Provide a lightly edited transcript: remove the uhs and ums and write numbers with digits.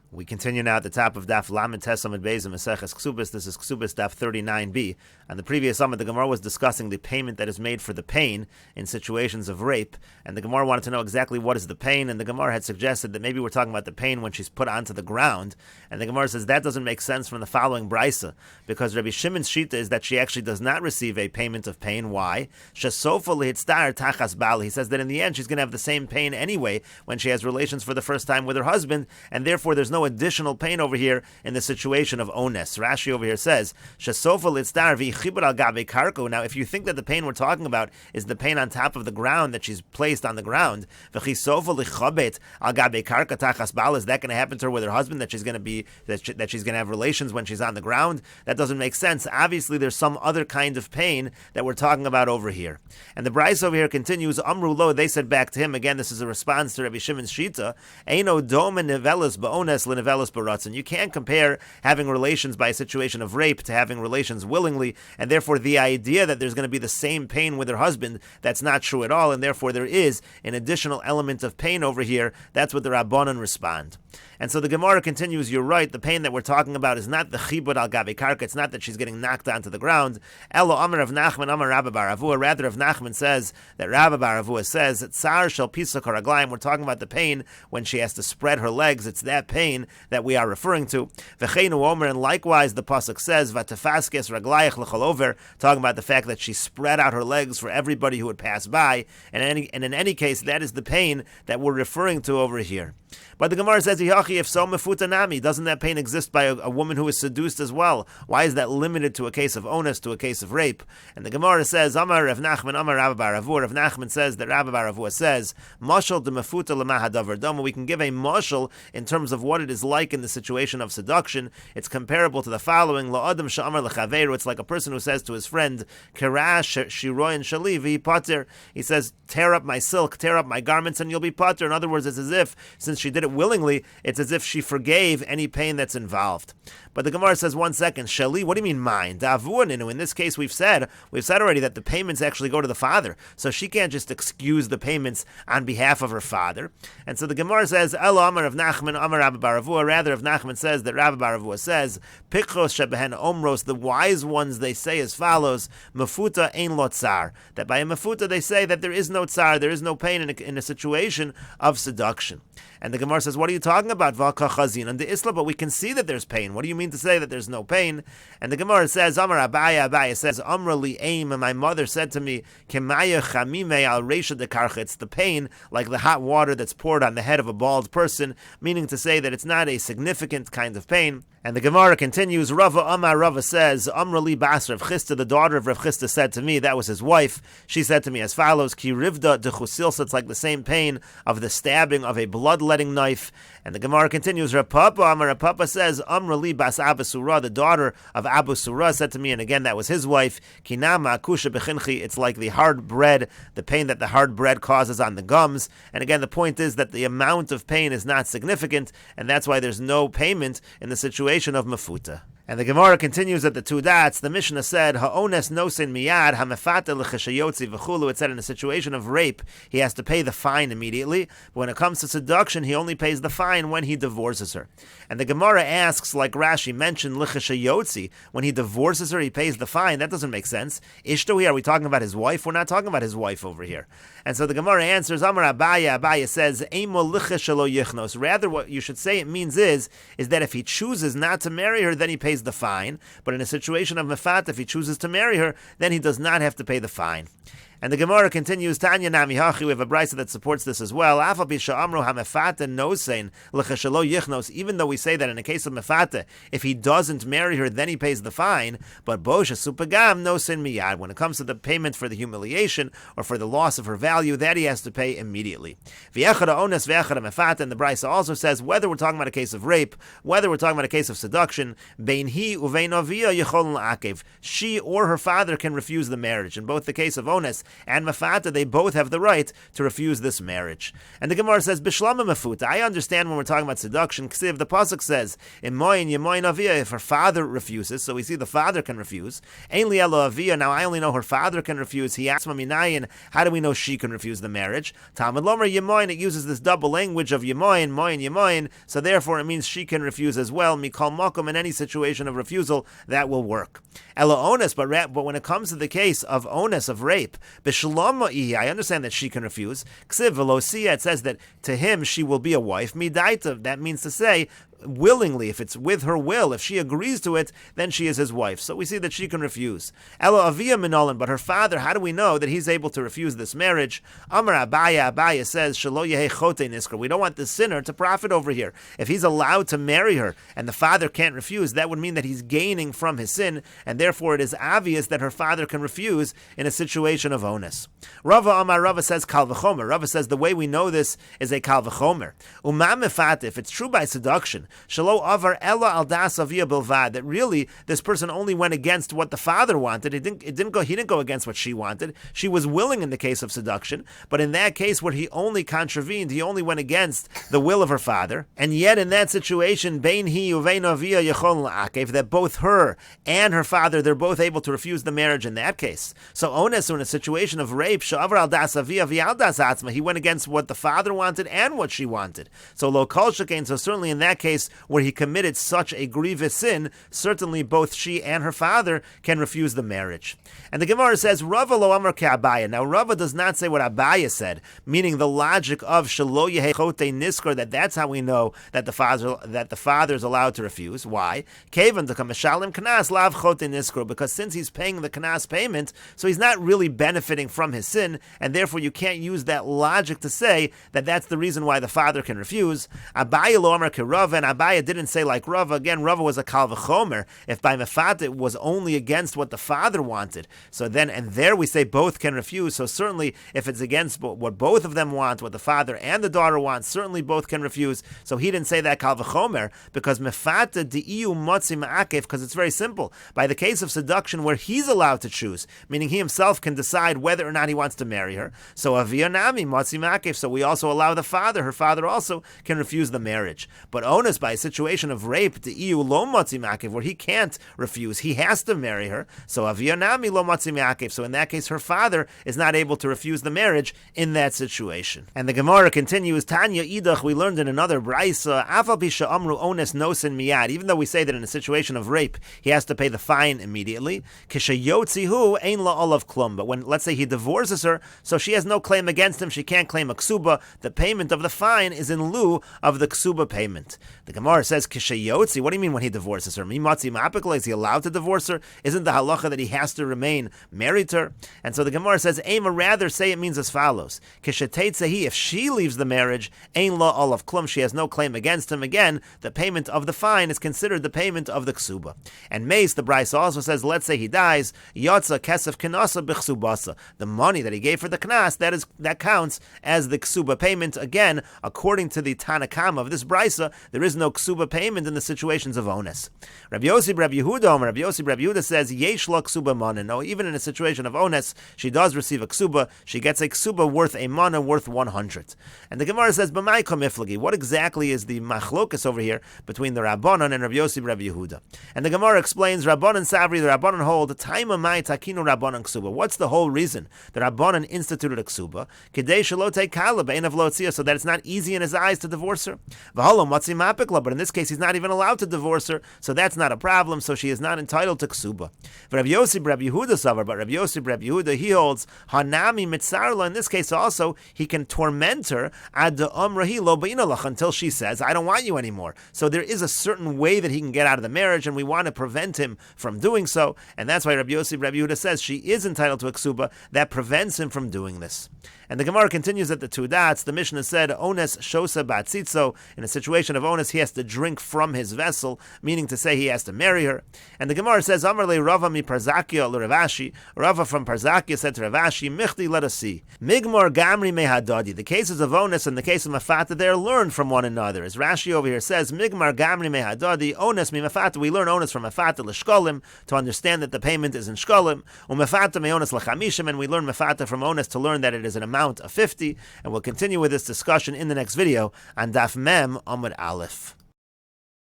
We continue now at the top of Daf Lamed Tesamid Beis Mesechet Kesubos. This is Kesubos Daf 39b. On the previous summit, the Gemara was discussing the payment that is made for the pain in situations of rape, and the Gemara wanted to know exactly what is the pain, and the Gemara had suggested that maybe we're talking about the pain when she's put onto the ground, and the Gemara says that doesn't make sense from the following brisa, because Rabbi Shimon's shita is that she actually does not receive a payment of pain. Why? Shesofa lihitztar tachas bal. He says that in the end she's going to have the same pain anyway when she has relations for the first time with her husband, and therefore there's no additional pain over here in the situation of ones. Rashi over here says, Shesofa litzdar v'yichibur al gabe karko. Now, if you think that the pain we're talking about is the pain on top of the ground, that she's placed on the ground, v'chisofa lichabet al gabe karka tachas bal, is that going to happen to her with her husband, that she's going to be that she's going to have relations when she's on the ground? That doesn't make sense. Obviously, there's some other kind of pain that we're talking about over here. And the Bryce over here continues, Amru lo, they said back to him, again, this is a response to Rabbi Shimon's shita, Eino doma nevelis ba'ones lenevelis baratzon. You can't compare having relations by a situation of rape to having relations willingly, and therefore the idea that there's going to be the same pain with her husband, that's not true at all, and therefore there is an additional element of pain over here. That's what the Rabbanan respond. And so the Gemara continues, you're right, the pain that we're talking about is not the chibud al gabe karka, it's not that she's getting knocked onto the ground. Elo Amar Rav Nachman Amar Rabba bar Avua. Rather, Rav Nachman says that Rabba bar Avua says that tsar shel pisak haraglayim, we're talking about the pain when she has to spread her legs. It's that pain that we are referring to. V'cheinu Omer, and likewise the pasuk says v'tefaskes raglayich l'chol over, talking about the fact that she spread out her legs for everybody who would pass by. And in any case, that is the pain that we're referring to over here. But the Gemara says, if so, mefuta nami, doesn't that pain exist by a woman who is seduced as well? Why is that limited to a case of onus, to a case of rape? And the Gemara says, Amar Rav Nachman, Amar Rabba bar Avua. Rav Nachman says that Rabba bar Avua says, Mashal de mefuta lemahadavar doma. We can give a mashal in terms of what it is like in the situation of seduction. It's comparable to the following: La'adam sha'amar lechaveru. It's like a person who says to his friend, Kerash shiroyin shalivi pater. He says, tear up my silk, tear up my garments, and you'll be pater. In other words, it's as if, since she did it willingly, it's as if she forgave any pain that's involved. But the Gemara says, 1 second, Shali, what do you mean mine? Davuaninu. In this case, we've said already that the payments actually go to the father, so she can't just excuse the payments on behalf of her father. And so the Gemara says, Elo Amar Rav Nachman Amar Rabba bar Avua. Rather, Rav Nachman says that Rabba bar Avua says, Pikchos shebehen omros, the wise ones, they say as follows, Mefuta ein lo tsar, that by a mefuta they say that there is no tsar, there is no pain in a situation of seduction. And the Gemara says, what are you talking about? V'kachazin and the Isla, but we can see that there's pain. What do you mean to say that there's no pain? And the Gemara says, Amar Abaya says, Amra li aim, and my mother said to me, Kemaya chamime al reisha de karcha. It's the pain like the hot water that's poured on the head of a bald person, meaning to say that it's not a significant kind of pain. And the Gemara continues, Rava Amar, Rava says, Amra li bas Rav Chisda, the daughter of Rav Chisda said to me, that was his wife, she said to me as follows, Ki rivda de chusilsa, it's like the same pain of the stabbing of a bloodletting knife. And the Gemara continues, Rav Papa Amar, Rav Papa says, Amra li bas Abu Surah, the daughter of Abu Surah said to me, and again that was his wife, Kinama akusha bechinchi, it's like the hard bread, the pain that the hard bread causes on the gums. And again, the point is that the amount of pain is not significant, and that's why there's no payment in the situation of mefuta. And the Gemara continues at the two dots. The Mishnah said, Ha'ones nosin miyad ha'mefata l'cheshayotzi v'chulu. It said in a situation of rape, he has to pay the fine immediately. But when it comes to seduction, he only pays the fine when he divorces her. And the Gemara asks, like Rashi mentioned, l'cheshayotzi, when he divorces her, he pays the fine. That doesn't make sense. Ishto here, are we talking about his wife? We're not talking about his wife over here. And so the Gemara answers, Amar Abaya, Abaya says, Eimo l'cheshalo yichnos. Rather, what you should say it means is that if he chooses not to marry her, then he pays the fine. But in a situation of mefat, if he chooses to marry her, then he does not have to pay the fine. And the Gemara continues, Tanya Nami Hachi, we have a brisa that supports this as well. Even though we say that in a case of mefata, if he doesn't marry her, then he pays the fine. But Bosha Supagam no sin miyad. When it comes to the payment for the humiliation or for the loss of her value, that he has to pay immediately. And the brisa also says, whether we're talking about a case of rape, whether we're talking about a case of seduction, she or her father can refuse the marriage. In both the case of onus and Mefata, they both have the right to refuse this marriage. And the Gemara says, Bishlama Mefuta. I understand when we're talking about seduction, Ksiv, the Pasuk says, Imoin Yemoin Avia, if her father refuses, so we see the father can refuse. Ein li elo Avia, now I only know her father can refuse. He asks Maminayin, how do we know she can refuse the marriage? Talmud Lomer Yemoin, it uses this double language of Yemoin, Moin, Yemoin, so therefore it means she can refuse as well. Mikol Mokum, in any situation of refusal, that will work. Elo Onus, but when it comes to the case of onus, of rape, Bishlama, I understand that she can refuse. Ksiv Velosia, it says that to him she will be a wife. Midaita, that means to say, willingly, if it's with her will, if she agrees to it, then she is his wife. So we see that she can refuse. Elo Avia Minolan, but her father, how do we know that he's able to refuse this marriage? Amar Abaya says, Shalo Yehe Chote Niskar. We don't want the sinner to profit over here. If he's allowed to marry her and the father can't refuse, that would mean that he's gaining from his sin, and therefore it is obvious that her father can refuse in a situation of onus. Rava Amar, Rava says Kal V'chomer. Rava says the way we know this is a Kal V'chomer. Umam Mefat, if it's true by seduction, Shalo avar ella al das avia bilvad, that really this person only went against what the father wanted. He didn't go against what she wanted. She was willing in the case of seduction, but in that case where he only contravened, he only went against the will of her father. And yet in that situation, bein hi uvein avia yechol la'akev, that both her and her father, they're both able to refuse the marriage in that case. So ones, in a situation of rape, shavar al das avia v'al das atzma, he went against what the father wanted and what she wanted. So lo kol shekain, so certainly in that case where he committed such a grievous sin, certainly both she and her father can refuse the marriage. And the Gemara says, Rava lo amar ke Abaya. Now Rava does not say what Abaya said, meaning the logic of Shalo Yehe Chote Niskar, that's how we know that the father is allowed to refuse. Why? Kevan to come Shalim Knas Lav Chote Niskar, because since he's paying the Knas payment, so he's not really benefiting from his sin, and therefore you can't use that logic to say that that's the reason why the father can refuse. Abaya lo amar ke Rava, and Abaya didn't say like Rava. Again, Rava was a Kal V'chomer. If by Mefat it was only against what the father wanted, so then, and there we say both can refuse. So certainly if it's against what both of them want, what the father and the daughter want, certainly both can refuse. So he didn't say that Kal V'chomer, because Mefat di'iu motzi ma'akev, because it's very simple. By the case of seduction where he's allowed to choose, meaning he himself can decide whether or not he wants to marry her. So avia nami motzi ma'akev, so we also allow the father, her father also can refuse the marriage. But onus, by a situation of rape, the EU lo matzi ma'akev, where he can't refuse, he has to marry her. So avia nami lo matzi ma'akev. So in that case, her father is not able to refuse the marriage in that situation. And the Gemara continues, Tanya idach, we learned in another brayso, afal pi she'amru ones nosin miyad. Even though we say that in a situation of rape, he has to pay the fine immediately. Kishayotzihu ein la olav klum. But when, let's say, he divorces her, so she has no claim against him, she can't claim a ksuba. The payment of the fine is in lieu of the ksuba payment. The Gemara says, Kishayotzi, what do you mean when he divorces her? Mimatzi ma'apikla, is he allowed to divorce her? Isn't the halacha that he has to remain married to her? And so the Gemara says, Ema, rather say it means as follows. Kishateitzehi, if she leaves the marriage, ein la olav klum, she has no claim against him. Again, the payment of the fine is considered the payment of the ksuba. And Mace, the Bryce also says, let's say he dies, Yotza kesef knasa b'chsubasa. The money that he gave for the knas, that counts as the ksuba payment. Again, according to the Tanakama of this Brysa, there is no ksuba payment in the situations of onus. Rabbi Yossi, Rabbi Yehuda says, Yesh la ksuba mana. No, even in a situation of onus, she does receive a ksuba. She gets a ksuba worth a mana, worth 100. And the Gemara says, B'mai kamiflagi. What exactly is the machlokas over here between the Rabbanon and Rabbi Yossi, Rabbi Yehuda? And the Gemara explains, Rabbanon Savri, the Rabbanon hold, Taima mai takinu Rabbanon ksuba. What's the whole reason the Rabbanon instituted a ksuba? Kedei shalote kala be'en of lotzia, so that it's not easy in his eyes to divorce her. V'holo matzi ma'apikla, but in this case he's not even allowed to divorce her, so that's not a problem, so she is not entitled to ksuba. Rabbi Yossi, Rabbi Yehuda savar, but Rabbi Yossi, Rabbi Yehuda, he holds hanami mitzarla. In this case also, he can torment her ad umrahi lo ba'inalach, until she says, I don't want you anymore. So there is a certain way that he can get out of the marriage, and we want to prevent him from doing so, and that's why Rabbi Yossi, Rabbi Yehuda says she is entitled to a ksuba that prevents him from doing this. And the Gemara continues at the two dots. The Mishnah said, Ones shosa batzitzo. In a situation of onus, he has to drink from his vessel, meaning to say he has to marry her. And the Gemara says, Amar le Rava mi Parzakia le Ravashi. Rava from Parzakia said to Ravashi, Michti, let us see. Migmor gamri mehadadi. The cases of onus and the case of mafata, they are learned from one another. As Rashi over here says, Migmar gamri mehadadi, onus mi mafata. We learn onus from mafata l'shkolim to understand that the payment is in shkolim. Umafata me onus l'chamishim, and we learn mafata from onus to learn that it is an amount of 50. And we'll continue with this discussion in the next video on Daf Mem Amud Aleph.